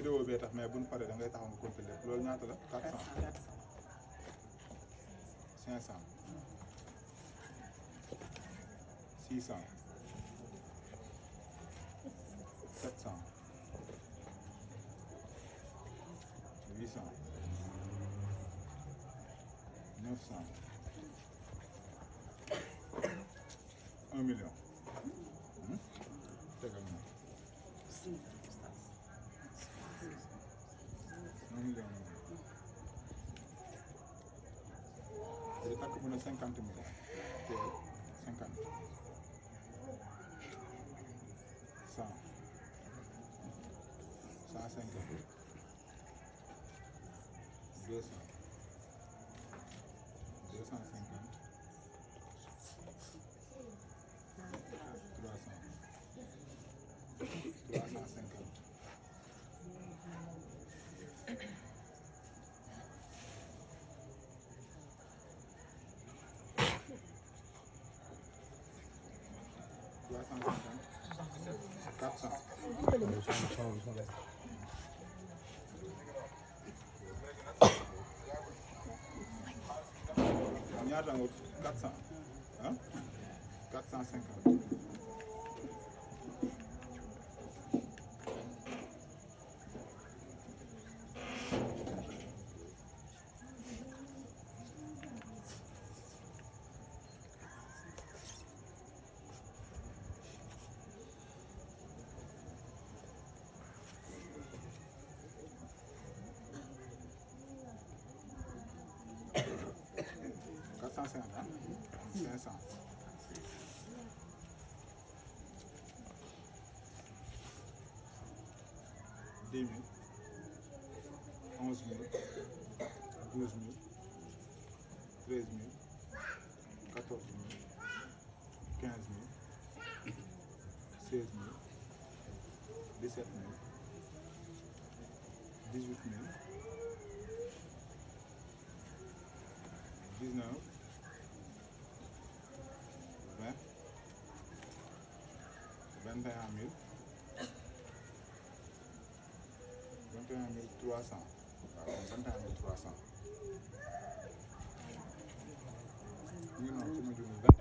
vidéo bee tax mais buñ paree da ngay taxaw nga compter lépp loolu ñaata la 400 500 600 700 800 900 1 million tegal na 1 million day takk bu ne 50 millions te 50 100 150 200 250 350 400 ñaata nga 400 ah 450 450 500 10 000 11 000 12 000 13 000 14 000 15 000 16 000 17 000 18 000 19 20 21 000 21 300 waaw 21 300 ñu ngi noonu su ma juumee